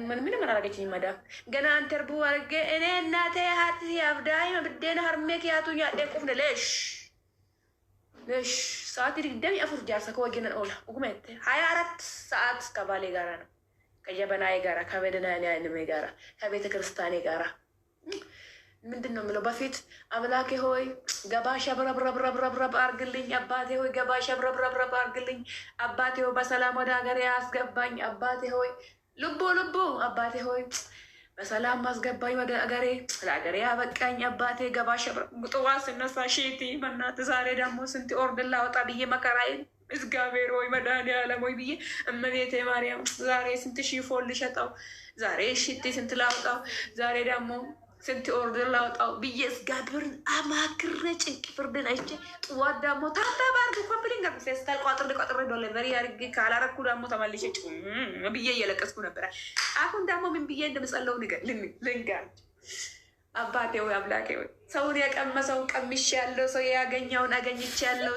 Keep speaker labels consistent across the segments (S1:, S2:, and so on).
S1: ምንም አላረገችኝ መዳም ገና አንተርቡ አርገ እኔ እናቴ ሀት አብዳይ መብደን ሀርሜክ ያቱኛ ደቁፍነ ለሽ ሰዓት ድግደም ያፉር ጃርሰ ከወገነን ኦላ ኡጉመት 24 ሰዓት ከባሌ ጋራ ነው ከጀበናዬ ጋራ ከበደናኔ ጋራ ከቤተ ክርስቲያኔ ጋራ ምንድን ነው የምለው? በፊት አምላኬ ሆይ ገባሽ ብረብረብረብረብ አርግልኝ፣ አባቴ ሆይ ገባሽ ብረብረብረብ አርግልኝ፣ አባቴ ሆይ በሰላም ወደ ሀገሬ አስገባኝ፣ አባቴ ሆይ ልቦ አባቴ ሆይ በሰላም ማስገባኝ ወደ ሀገሬ ለሀገሬ አበቃኝ፣ አባቴ ገባሽ ጥዋ ስነሳ ሺቲ መናት ዛሬ ደግሞ ስንት ኦርድን ላወጣ ብዬ መከራዬን እግዚአብሔር ሆይ መድኃኒዓለም ሆይ ብዬ እመቤቴ ማርያም ዛሬ ስንት ሺፎን ልሸጠው፣ ዛሬ ሽቲ ስንት ላውጣው፣ ዛሬ ደግሞ ስንት ኦርደር ላውጣው ብዬ እግዚአብሔርን አማክሬ ጭንቅ ፍርድን አይቼ ጥዋት ደግሞ ታታባርግ ኮምፕሊንግ ፌስታል ቋጥር ዶለ በሪ አርግ ካላረኩ ደግሞ ተመልሼ ብዬ እየለቀስኩ ነበረ። አሁን ደግሞ ምን ብዬ እንደምጸለው ልንገር። አባቴ ወይ አምላኬ ወይ ሰውን የቀመሰው ቀምሼ ያለው ሰው ያገኘውን አገኝቼ ያለው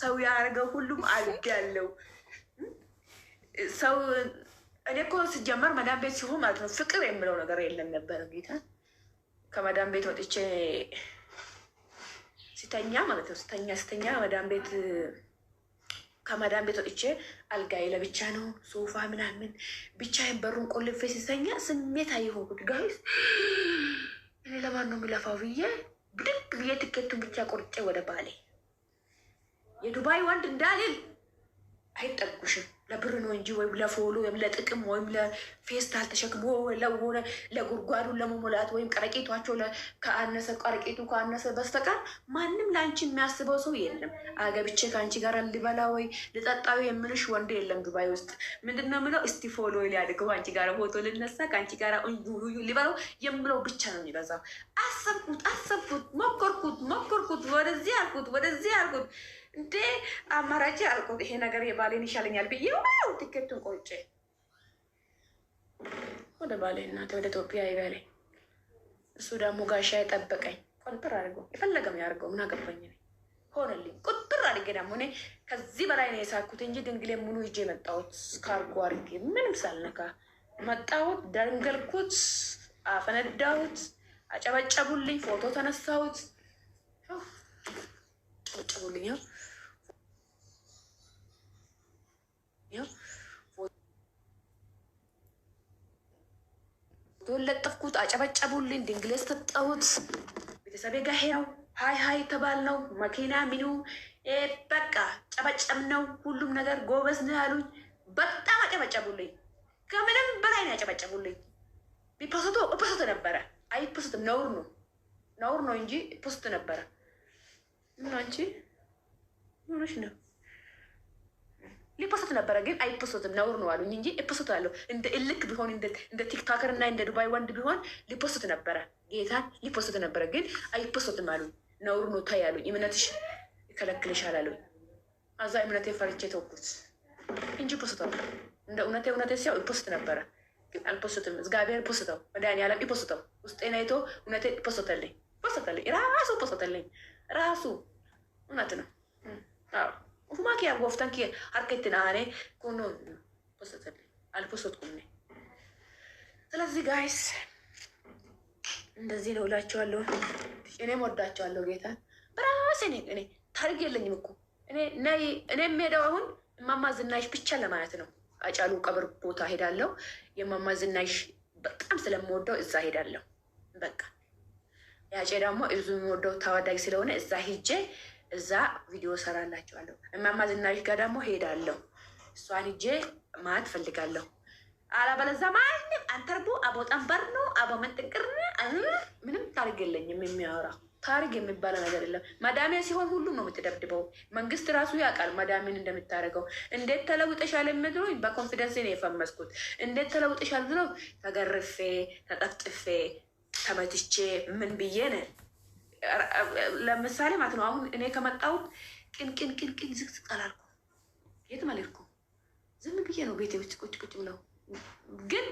S1: ሰው ያደርገው ሁሉም አልግ ያለው ሰው እኔ እኮ ስጀመር መዳም ቤት ሲሆን ማለት ነው ፍቅር የምለው ነገር የለም ነበረ ጌታ ከመዳም ቤት ወጥቼ ሲተኛ ማለት ነው ስተኛ መዳም ቤት ከመዳም ቤት ወጥቼ አልጋዬ ለብቻ ነው ሶፋ ምናምን ብቻዬን በሩን ቆልፌ ሲተኛ ስሜት አይሆንኩት ጋይስ እኔ ለማን ነው የሚለፋው ብዬ ብድግ ብዬ ትኬቱን ብቻ ቆርጬ ወደ ባሌ የዱባይ ወንድ እንዳልል አይጠጉሽም ለብር ነው እንጂ ወይም ለፎሎ ወይም ለጥቅም ወይም ለፌስታል ተሸክሞ ለሆነ ለጉርጓዱን ለመሞላት ወይም ቀረቄቷቸው ከአነሰ ቀረቄቱ ከአነሰ በስተቀር ማንም ለአንቺ የሚያስበው ሰው የለም። አገብቼ ከአንቺ ጋር ልበላ ወይ ልጠጣዊ የምልሽ ወንድ የለም ዱባይ ውስጥ። ምንድን ነው የምለው? እስቲ ፎሎ ሊያድገው አንቺ ጋር ፎቶ ልነሳ ከአንቺ ጋር ሊበላው የምለው ብቻ ነው የሚበዛው። አሰብኩት፣ ሞከርኩት፣ ወደዚህ አልኩት እንዴ አማራጭ አልኩት። ይሄ ነገር የባሌን ይሻለኛል ብዬ ትኬቱን ቆርጬ ወደ ባሌ እናቴ ወደ ኢትዮጵያ ይበሌ። እሱ ደግሞ ጋሻ የጠበቀኝ ቆንጥር አድርገው የፈለገም ያድርገው ምን አገባኝ ሆነልኝ። ቁጥር አድርጌ ደግሞ እኔ ከዚህ በላይ ነው የሳኩት እንጂ ድንግሌ ሙሉ ይዤ መጣሁት። ካርጎ አድርጌ ምንም ሳልነካ መጣሁት። ደንገልኩት፣ አፈነዳሁት፣ አጨበጨቡልኝ፣ ፎቶ ተነሳሁት። ጨበጨቡልኝ ለጠፍኩት፣ አጨበጨቡልኝ፣ ድንግሌ ሰጠሁት። ቤተሰቤ ጋር ሄው ሀይ ተባል ነው መኪና ሚኑ በቃ ጨበጨብ ነው ሁሉም ነገር ጎበዝ ነው ያሉኝ። በጣም አጨበጨቡልኝ። ከምንም በላይ ነው ያጨበጨቡልኝ። ቢፖስቶ ፖስት ነበረ። አይፖስትም ነውር ነው እንጂ ፖስት ነበረ። ምን አንቺ ሆነሽ ነው? ሊፖስት ነበረ ግን አይፖስትም ነውር ነው አሉኝ እንጂ ፖስት አለው። እንደ እልክ ቢሆን እንደ ቲክቶከር እና እንደ ዱባይ ወንድ ቢሆን ሊፖስት ነበረ። ጌታን ሊፖስት ነበረ ግን አይፖስትም አሉኝ። ነውር ነው ታይ አሉኝ። እምነትሽ ይከለክልሻል አሉኝ። አዛ እምነቴ ፈርቼ ተውኩት እንጂ ፖስት አለ። እንደ እውነቴ ሲያው ፖስት ነበረ ግን አልፖስትም። እግዚአብሔር ፖስተው መድኃኒዓለም ፖስተው ውስጤን አይቶ እውነቴ ፖስተልኝ ራሱ ፖስተልኝ ራሱ እውነት ነው። አዎ ሁማኪያ ጎፍታን ኪ አርኬትን አኔ ኩኖ ፖስተልኝ አልፖስትኩም። ስለዚህ ጋይስ እንደዚህ ነው እላቸዋለሁ። እኔም ወዳቸዋለሁ ጌታን በራሴ እኔ ታሪክ የለኝም እኮ እኔ የምሄደው አሁን እማማ ዝናሽ ብቻ ለማለት ነው። አጫሉ ቀብር ቦታ ሄዳለሁ። የእማማ ዝናሽ በጣም ስለምወደው እዛ ሄዳለሁ። በቃ ያጬ ደግሞ እዙ የምወደው ታዋዳጊ ስለሆነ እዛ ሂጄ እዛ ቪዲዮ ሰራላቸዋለሁ። እማማ ዝናሽ ጋር ደግሞ ሄዳለሁ። እሷን ሂጄ ማት ፈልጋለሁ። አላበለዛ ማንም አንተርቡ አቦ ጠንበር ነው አቦ መንጥቅር ምንም ታሪክ የለኝም። የሚያወራ ታሪክ የሚባለው ነገር የለም። መዳሜ ሲሆን ሁሉም ነው የምትደብድበው። መንግስት ራሱ ያውቃል መዳሜን እንደምታደርገው። እንዴት ተለውጠሻል የምትሉኝ በኮንፊደንስ ነው የፈመስኩት። እንዴት ተለውጠሻል ብሎ ተገርፌ ተጠፍጥፌ ተመትቼ ምን ብዬ ነ ለምሳሌ ማለት ነው። አሁን እኔ ከመጣሁት ቅን ዝቅዝቅ አላልኩ የትም አልሄድኩም። ዝም ብዬ ነው ቤቴ ውስጥ ቁጭ ብለው። ግን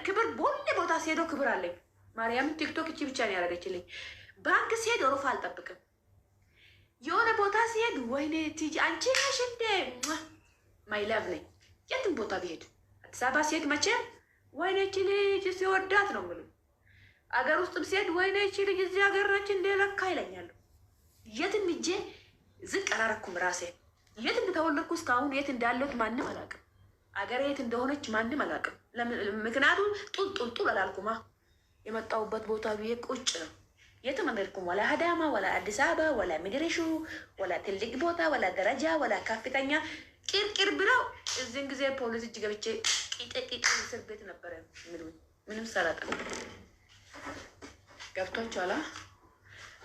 S1: ክብር በሁሌ ቦታ ሲሄደው ክብር አለኝ። ማርያም ቲክቶክ እቺ ብቻ ነው ያደረገችልኝ። ባንክ ሲሄድ ሮፋ አልጠብቅም። የሆነ ቦታ ሲሄድ ወይኔ ቲጂ አንቺ ነሽ እንዴ ማይ ላቭ ነኝ። የትም ቦታ ብሄድ አዲስ አበባ ሲሄድ መቼም ወይኔ እቺ ልጅ ሲወዳት ነው የምልህ። አገር ውስጥም ሲሄድ ወይኔ እቺ ልጅ እዚህ ሀገር ነች እንደ ለካ ይለኛሉ። የትም ሂጄ ዝቅ አላረኩም ራሴ። የት እንደተወለድኩ እስካሁን የት እንዳለሁት ማንም አላውቅም። አገሬ የት እንደሆነች ማንም አላውቅም። ምክንያቱም ጡል አላልኩማ። የመጣሁበት ቦታ ብዬ ቁጭ ነው። የትም አልሄድኩም። ወላ አዳማ፣ ወላ አዲስ አበባ፣ ወላ ምድርሹ፣ ወላ ትልቅ ቦታ፣ ወላ ደረጃ፣ ወላ ከፍተኛ ቂርቂር ብለው እዚህን ጊዜ ፖሊስ እጅ ገብቼ ቂጠቂጥ እስር ቤት ነበረ። ምንም ሰላጣ ገብቶቻላ።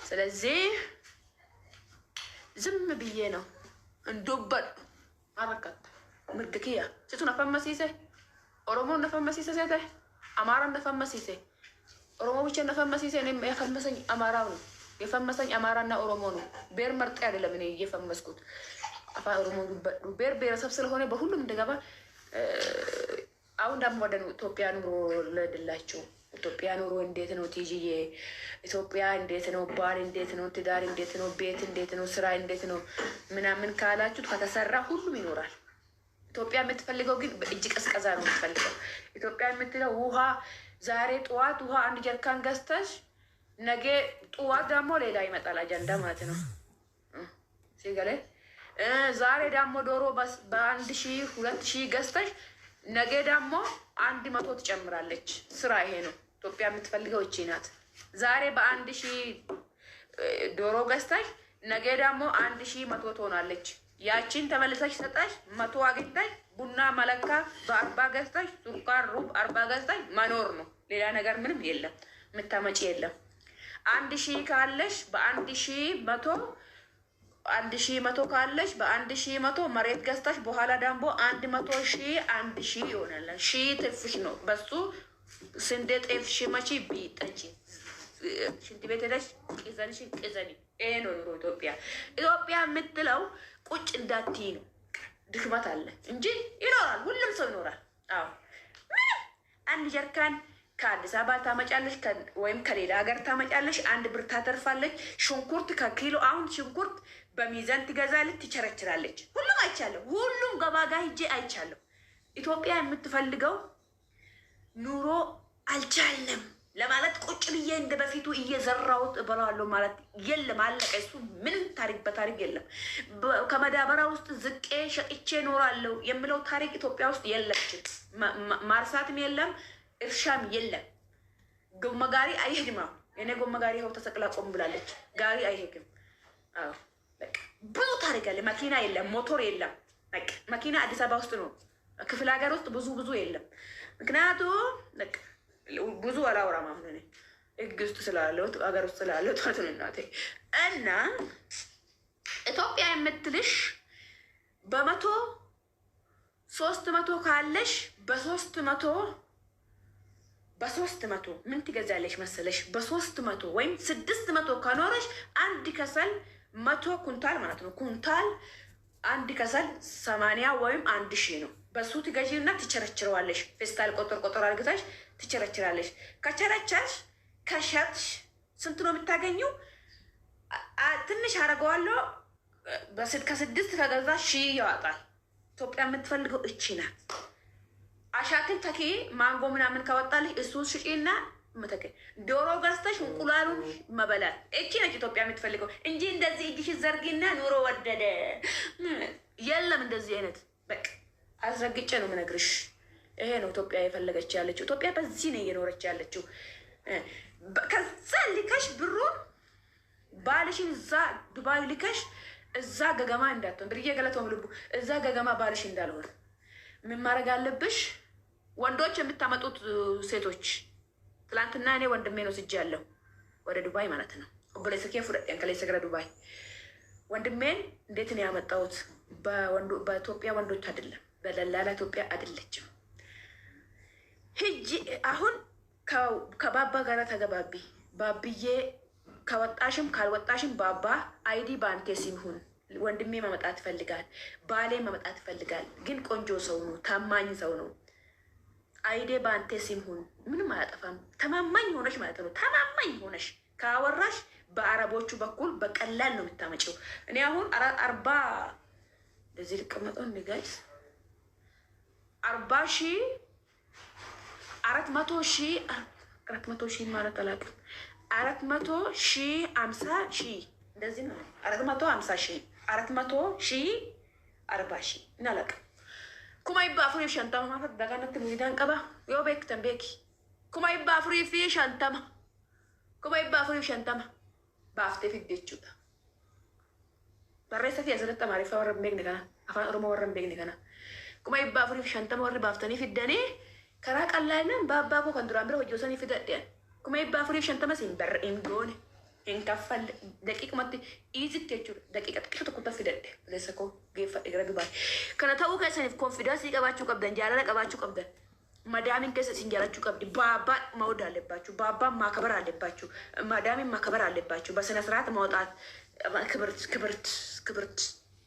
S1: ስለዚህ ዝም ብዬ ነው እንዱበድ አረከት ምርግክያ ሲቱ ነፈመሲሴ ኦሮሞ ነፈመሲሴ ሴተ አማራ ነፈመሲሴ ኦሮሞ ብቻ ነፈመሲሴ። እኔም የፈመሰኝ አማራው ነው። የፈመሰኝ አማራና ኦሮሞ ነው። ብሔር መርጬ አይደለም እኔ እየፈመስኩት። አፋ ኦሮሞ ብሔር ብሔረሰብ ስለሆነ በሁሉም እንደገባ። አሁን ደግሞ ወደ ኢትዮጵያ ኑሮ ልሄድላችሁ። ኢትዮጵያ ኑሮ እንዴት ነው ቲጂዬ? ኢትዮጵያ እንዴት ነው? ባል እንዴት ነው? ትዳር እንዴት ነው? ቤት እንዴት ነው? ስራ እንዴት ነው? ምናምን ካላችሁት ከተሰራ ሁሉም ይኖራል። ኢትዮጵያ የምትፈልገው ግን እጅ ቀዝቀዛ ነው የምትፈልገው። ኢትዮጵያ የምትለው ውሃ ዛሬ ጠዋት ውሃ አንድ ጀርካን ገዝተሽ ነገ ጠዋት ደግሞ ሌላ ይመጣል አጀንዳ ማለት ነው ሲገለ ዛሬ ደግሞ ዶሮ በ1,000 2,000 ገዝተሽ ነገ ደግሞ 100 ትጨምራለች። ስራ ይሄ ነው። ኢትዮጵያ የምትፈልገው እቺ ናት። ዛሬ በ1,000 ዶሮ ገዝተሽ ነገ ደግሞ 1,100 ትሆናለች። ያቺን ተመልሰሽ ሰጠሽ 100 አግኝተሽ ቡና መለካ በ40 ገዝተሽ ሱካር ሩብ 40 ገዝተሽ መኖር ነው። ሌላ ነገር ምንም የለም። የምታመጪ የለም። 1,000 ካለሽ በ1,100 1,100 ካለሽ በ1,100 መሬት ገዝተሽ በኋላ ደግሞ 100,000 ይሆናል። ሺህ ትርፍሽ ነው። በሱ ስንዴ ጤፍ ሽመቺ ቢጠጪ ሽንት ቤት ሄደሽ ቅዘንሽን ቅዘኒ። ይሄ ነው ኑሮ ኢትዮጵያ። ኢትዮጵያ የምትለው ቁጭ እንዳትይ ነው። ድክመት አለ እንጂ ይኖራል። ሁሉም ሰው ይኖራል። አዎ አንድ ጀርካን ከአዲስ አበባ ታመጫለሽ ወይም ከሌላ ሀገር ታመጫለሽ። 1 ብር ታተርፋለች። ሽንኩርት ከኪሎ አሁን ሽንኩርት በሚዛን ትገዛለች፣ ትቸረችራለች። ሁሉም አይቻለሁ። ሁሉም ገባጋ ሂጄ አይቻለሁ። ኢትዮጵያ የምትፈልገው ኑሮ አልቻለም ለማለት ቁጭ ብዬ እንደ በፊቱ እየዘራሁት እበላለሁ ማለት የለም። አለቀ። እሱ ምንም ታሪክ በታሪክ የለም። ከመዳበሪያ ውስጥ ዝቄ ሸጥቼ እኖራለሁ የምለው ታሪክ ኢትዮጵያ ውስጥ የለችም። ማርሳትም የለም፣ እርሻም የለም። ጎማ ጋሪ አይሄድም። የኔ ጎማ ጋሪ ይኸው ተሰቅላ ቆም ብላለች። ጋሪ አይሄድም። አዎ በቃ ብዙ ታሪክ አለ። መኪና የለም፣ ሞቶር የለም። በቃ መኪና አዲስ አበባ ውስጥ ነው። ክፍለ ሀገር ውስጥ ብዙ የለም። ምክንያቱም በቃ ብዙ አላወራም። አሁን እኔ ህግ ውስጥ ስላለው ሀገር ውስጥ ስላለው ታቱን እናቴ እና ኢትዮጵያ የምትልሽ በ300 ካለሽ በ300 ምን ትገዛለሽ መሰለሽ? በ300 ወይም 600 ከኖረሽ አንድ ከሰል 100 ኩንታል ማለት ነው። ኩንታል አንድ ከሰል 80 ወይም 1,000 ነው። በሱ ትገዢና ትቸረችረዋለሽ። ፌስታል ቆጠር አድርገሽ ትቸረችራለሽ። ከቸረቸርሽ ከሸጥሽ ስንት ነው የምታገኘው? ትንሽ አደርገዋለሁ። ከ6 ከገዛ 1,000 ያወጣል። ኢትዮጵያ የምትፈልገው እቺ ናት። አሻክል ተኪ ማንጎ ምናምን ካወጣልሽ እሱ ሽጪና መተከ ዶሮ ገዝተሽ እንቁላሉን መበላት እቺ ነች ኢትዮጵያ የምትፈልገው እንጂ እንደዚህ እጅሽ ዘርጊና ኑሮ ወደደ የለም። እንደዚህ አይነት በቃ አስረግጬ ነው የምነግርሽ። ይሄ ነው ኢትዮጵያ የፈለገች ያለችው። ኢትዮጵያ በዚህ ነው እየኖረች ያለችው። ከዛ ልከሽ ብሩን ባልሽን እዛ ዱባይ ልከሽ እዛ ገገማ እንዳትሆን ብርዬ ገለተው ልቡ እዛ ገገማ ባልሽ እንዳልሆነ ምን ማድረግ አለብሽ? ወንዶች የምታመጡት ሴቶች ትላንትና እኔ ወንድሜ ነው ስጅ ያለው ወደ ዱባይ ማለት ነው። ኦብሌሰኬ ፍረን ከላይ ሰግራ ዱባይ ወንድሜን እንዴት ነው ያመጣሁት? በኢትዮጵያ ወንዶች አይደለም፣ በደላላ ኢትዮጵያ አይደለችም። ሂጂ አሁን ከባባ ጋር ተገባቢ። ባብዬ ከወጣሽም ካልወጣሽም ባባ አይዲ ባንቴ ሲሆን ወንድሜ መመጣት ይፈልጋል፣ ባሌ መመጣት ይፈልጋል። ግን ቆንጆ ሰው ነው፣ ታማኝ ሰው ነው። አይዴ ባንቴ ሲሆን ምንም አያጠፋም። ተማማኝ ሆነሽ ማለት ነው። ተማማኝ ሆነሽ ካወራሽ በአረቦቹ በኩል በቀላል ነው የምታመጪው። እኔ አሁን 40 እንደዚህ ልቀመጠው እንጋይስ 40,000 400,000 ማለት አላውቅም። 450,000 እንደዚህ ነው። 450,000 400,000 40,000 እናላውቅም። kuma ibba afurii fi shantama maata daganatti muidaan qaba yoo beektan beeki kuma ibba afurii fi shantama baaftee fidde jechuudha. Barreessa fi asirratti Amaariffaa warra hin beekne kana afaan Oromoo warra hin beekne kana kuma ibba afurii fi shantama warri baaftanii fiddanii karaa qal'aadhaan baabbaa koo kan duraan bira hojii osoo fidadheen kuma ibba afurii fi shantama siin barra hin goone hin kaffalle daqiiqumatti iisitti jechuudha. Daqiiqa xiqqaa tokkotti fidadhe leessa koo geeffadhe gara Dubaay. Kana ta'uu keessaniif konfidaansii qabaachuu qabdan, jaalala qabaachuu qabdan. Madaamin keessa isin jaalachuu qabdi. Baabbaa መውደድ አለባችሁ። ባባ ማክበር አለባችሁ። ማዳምን ማክበር አለባችሁ። በስነ ስርዓት ማውጣት ክብርት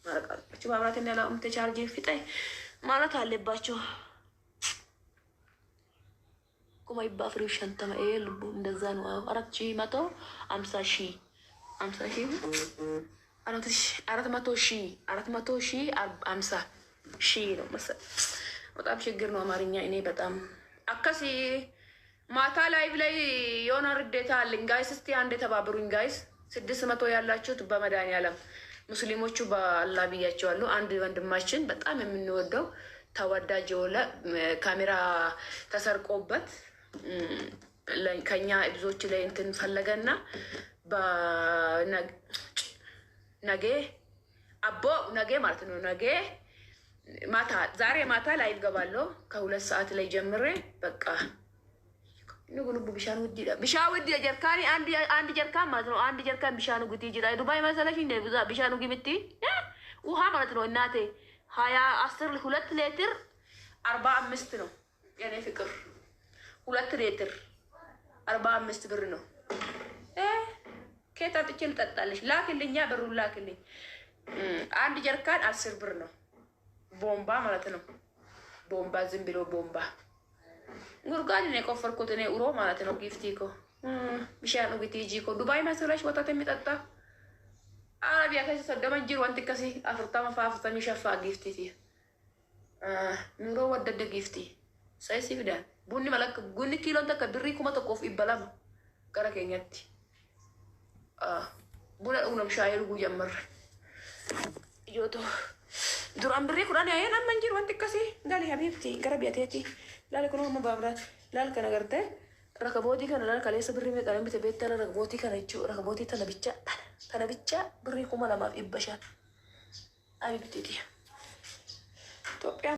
S1: ማለቃችሁ። ማብራት ያለው ተቻርጅ ፍጠይ ማለት አለባችሁ። kuma ibba afurii fi shantama ልቡ እንደዛ ነው። 450,000 400,000 ነው መሰለኝ። በጣም ችግር ነው አማርኛ። እኔ በጣም አካሲ ማታ ላይቭ ላይ የሆነ ርዴታ አለኝ ጋይስ። እስቲ አንድ የተባበሩኝ ጋይስ። 600 ያላችሁት በመድኃኒዓለም ሙስሊሞቹ በአላህ ብያቸዋለሁ። አንድ ወንድማችን በጣም የምንወደው ተወዳጅ የሆነ ካሜራ ተሰርቆበት ከኛ ብዙዎች ላይ እንትን ፈለገና ነገ ነገ ማለት ነው ነገ ማታ ዛሬ ማታ ላይ ይገባለሁ ከ2 ሰዓት ላይ ጀምሬ በቃ ንጉኑ ቢሻኑ ውድ ጀርካኒ አንድ ጀርካን ማለት ነው። አንድ ጀርካን ቢሻኑ ጉቲ ይጅራ ዱባይ መሰለሽ እንደ ቢሻኑ ግምቲ ውሃ ማለት ነው እናቴ 2 ሊትር 45 ነው የኔ ፍቅር 2 ሊትር 45 ብር ነው። ከታ ጥቼ ልጠጣለሽ ላክልኛ ብሩን ላክልኝ። አንድ ጀርካን 10 ብር ነው። ቦምባ ማለት ነው። ቦምባ ዝም ብሎ ቦምባ ጉርጓድ ነው የቆፈርኩት እኔ ኡሮ ማለት ነው። ጊፍቲ እኮ ቢሻኑ ግቲ ጂ እኮ ዱባይ መሰለሽ ወተት የሚጠጣ አረቢያ ከሰደመን ጅር ወንት ከሲ አፍርታማ ፋፍታ ሚሸፋ ጊፍቲ ኑሮ ወደደ ጊፍቲ ሳይሲ ቢዳን ቡኒ መለክ ጉኒ ኪሎ እንተ ከብሪ ኩማ ተቆፍ ይበላም ከረ ከኛቲ ቡና ኡንም ሻይሩ ጉጀመር ዮቶ ዱራን ብሬ ኩራን ያየና መንጂር ወንት ከሲ ጋሊ ሀቢብቲ ገረቢያቴቲ ላለ ኩኖ መባብራት ላል ከነገርተ ረከቦቲ ከነ ላል ከሌስ ብሪ መቀለም በተቤተለ ረከቦቲ ከነቹ ረከቦቲ ተነብቻ ብሪ ኩማ ለማፍ ይበሻል ሀቢብቲ ኢትዮጵያ